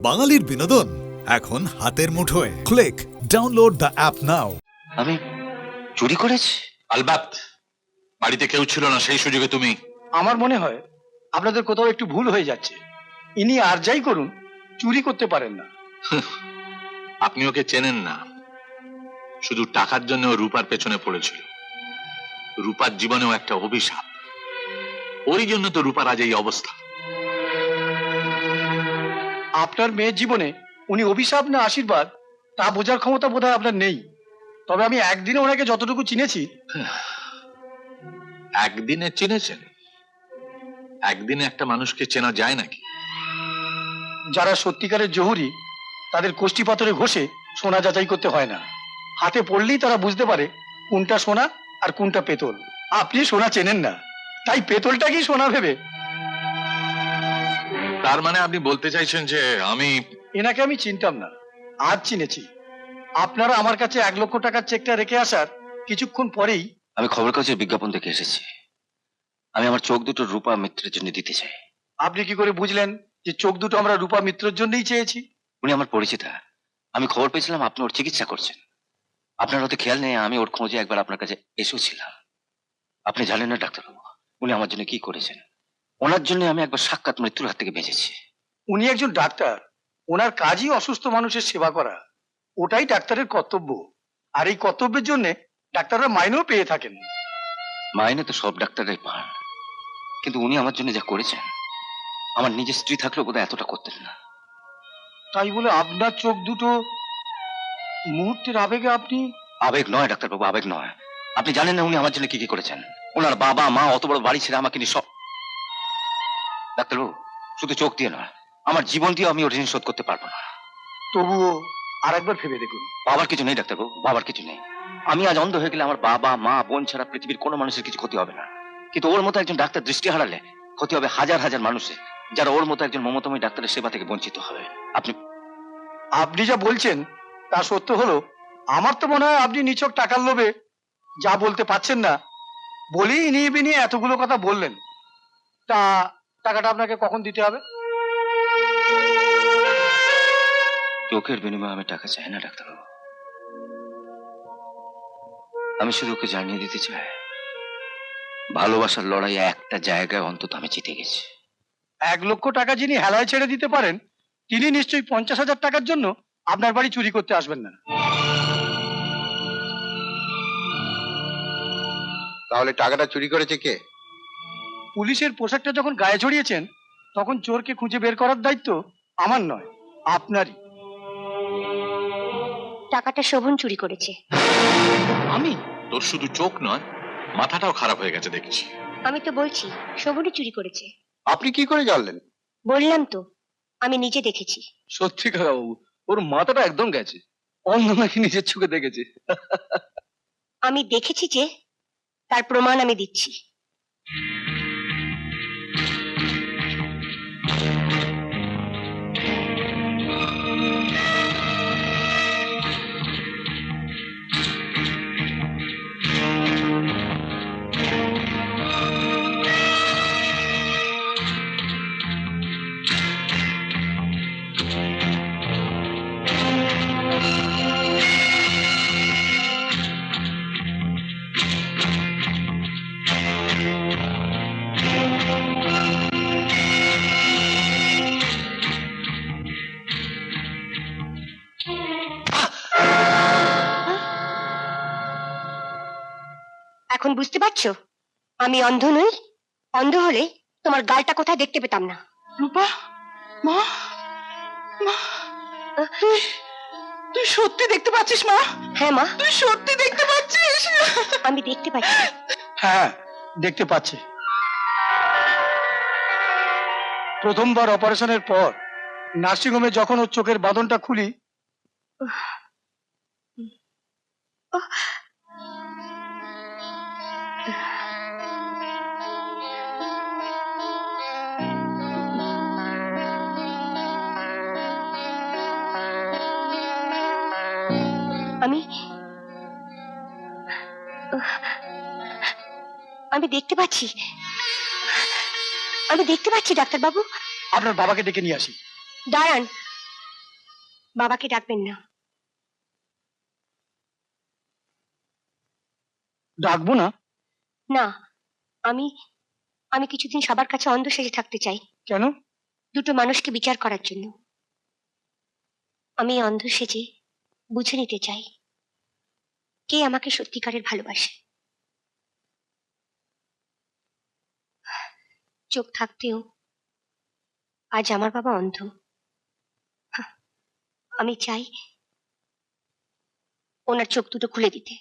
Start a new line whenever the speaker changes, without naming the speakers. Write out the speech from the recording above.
বাঙালির বিনোদন এখন হাতের মুঠোয়। ক্লিক ডাউনলোড দ্য অ্যাপ নাও।
আমি চুরি করেছি?
আলবাত বাড়িতে কেউ ছিল না সেই সুযোগে তুমি।
আমার মনে হয় আপনাদের কোথাও একটু ভুল হয়ে যাচ্ছে। ইনি আর যাই করুন চুরি করতে পারেন না।
আপনি ওকে চেনেন না, শুধু টাকার জন্য ও রূপার পেছনে পড়েছিল। রূপার জীবনেও একটা অভিশাপ, ওরই জন্য তো রূপার আজ এই অবস্থা।
আপনার মেয়ের জীবনে উনি অভিশাপ না আশীর্বাদ তা বোঝার ক্ষমতা বোধহয় আপনার নেই। তবে আমি একদিনে ওনাকে যতটুকু চিনেছি।
একদিনে চিনেছেন? একদিনে একটা মানুষকে চেনা যায় নাকি?
যারা সত্যিকারের জহুরি তাদের কোষ্ঠী পাথরে ঘষে সোনা যাচাই করতে হয় না, হাতে পড়লেই তারা বুঝতে পারে কোনটা সোনা আর কোনটা পেতল। আপনি সোনা চেনেন না, তাই পেতলটাকেই সোনা ভেবে।
তার মানে আপনি বলতে চাইছেন যে আমি...
এনাকে আমি চিনতাম না, আজ চিনেছি। আপনারা আমার কাছে 1,00,000 টাকার চেকটা রেখে আসার কিছুক্ষণ পরেই
আমি খবর কাগজের বিজ্ঞাপন দেখে এসেছি। আমি আমার চোখ দুটো রূপা মিত্রের জন্য দিতে চাই।
আপনি কি করে বুঝলেন যে চোখ দুটো আমরা রূপা মিত্রের জন্যই চেয়েছি?
উনি আমার পরিচিতা। আমি খবর পেয়েছিলাম আপনি ওর চিকিৎসা করছেন। আপনার হয়তো খেয়াল নেই, আমি ওর খোঁজে একবার আপনার কাছে এসেছিলাম। আপনি জানেন না ডাক্তারবাবু উনি আমার জন্য কি করেছেন। ওনার জন্য আমি একবার সাক্ষাৎ মৃত্যুর হাত থেকে বেঁচেছি।
উনি একজন ডাক্তার, ওনার কাজই অসুস্থ মানুষের সেবা করা। ওটাই ডাক্তারের কর্তব্য, আর এই কর্তব্যের জন্য ডাক্তাররা মাইনেও পেয়ে থাকেন।
মাইনে তো সব ডাক্তাররাই পান, কিন্তু উনি আমার জন্য যা করেছেন, আমার নিজের স্ত্রী থাকলেও বোধহয় এতটা করতেন না।
তাই বলে আপনার চোখ দুটো মুহূর্তের আবেগে আপনি...
আবেগ নয় ডাক্তারবাবু, আবেগ নয়। আপনি জানেন না উনি আমার জন্য কি কি করেছেন। ওনার বাবা মা অত বড় বাড়ি ছেড়ে আমাকে নিয়ে সব... ডাক্তারবাবু শুধু চোখ দিয়ে নয়, আমার জীবন দিয়ে আমি ওর ঋণ শোধ করতে পারবো না।
তবুও আরেকবার ভেবে দেখুন।
বাবার কিছু নেই ডাক্তারবাবু, বাবার কিছু নেই। আমি আজ অন্ধ হয়ে গেলে আমার বাবা মা বোন ছাড়া পৃথিবীর কোনো মানুষের কিছু ক্ষতি হবে না, কিন্তু ওর মতো একজন ডাক্তার দৃষ্টি হারালে ক্ষতি হবে হাজার হাজার মানুষের, যারা ওর মতো একজন মমতাময়ী ডাক্তারের সেবা থেকে বঞ্চিত হবে। আপনি
আপনি যা বলছেন তা সত্য হলো, আমার তো মনে হয় আপনি নিছক টাকার লোভে যা বলতে পারছেন না বলেই ইনিয়ে বিনিয়ে এতগুলো কথা বললেন। তা টাকাটা আপনাকে কখন দিতে হবে?
চোখের বিনিময়ে আমি টাকা চাই না ডাক্তারবাবু। আমি শুধু ওকে জানিয়ে দিতে চাই ভালোবাসার লড়াইয়ে একটা জায়গায় অন্তত আমি জিতে গেছি।
1,00,000 টাকা যিনি হেলায় ছেড়ে দিতে পারেন, তিনি নিশ্চয়ই 50,000 টাকার জন্য আপনার বাড়ি চুরি করতে আসবেন না।
তাহলে টাকাটা চুরি করেছে কে?
পুলিশের পোশাকটা যখন গায়ে ছড়িয়েছেন তখন চোরকে খুঁজে বের করার দায়িত্ব আমার নয়, আপনারই।
টাকাটা শোভন চুরি করেছে।
আমি?
তোর শুধু চোখ নয়, মাথাটাও খারাপ হয়ে গেছে দেখছি।
আমি তো বলছি শোভনই চুরি করেছে।
আপনি কি করে জানলেন?
বললাম তো, আমি নিজে দেখেছি।
সত্যি কথা বাবু, ওর মাথাটা একদম গেছে। অন্য নাকি নিজের চোখে দেখেছে।
আমি দেখেছি যে, তার প্রমাণ আমি দিচ্ছি। এখন বুঝতে পারছো আমি অন্ধ নই? অন্ধ হলে তোমার গালটা কোথায় দেখতে পেতাম না।
রূপা, মা, মা, তুই তুই সত্যি দেখতে পাচ্ছিস মা?
হ্যাঁ মা,
তুই সত্যি দেখতে পাচ্ছিস?
আমি দেখতে পাচ্ছি।
হ্যাঁ, দেখতে পাচ্ছি। প্রথমবার অপারেশনের পর নার্সিংহোমে যখন ওর চোখের বাঁধনটা খুলি,
আমি আমি দেখতে পাচ্ছি, আমি দেখতে পাচ্ছি ডাক্তার বাবু।
আপনার বাবাকে ডেকে নিয়ে আসি।
দাঁড়ান, বাবাকে ডাকবেন না।
ডাকবো না?
না, আমি আমি কিছুদিন সবার কাছে অন্ধ সেজে থাকতে চাই,
কেন?
দুটো মানুষকে বিচার করার জন্য। আমি অন্ধ সেজে বুঝে নিতে চাই কে আমাকে সত্যিকারের ভালোবাসে। চোখ থাকতেও আজ আমার বাবা অন্ধ। আমি চাই ওনার চোখ দুটো খুলে দিতে।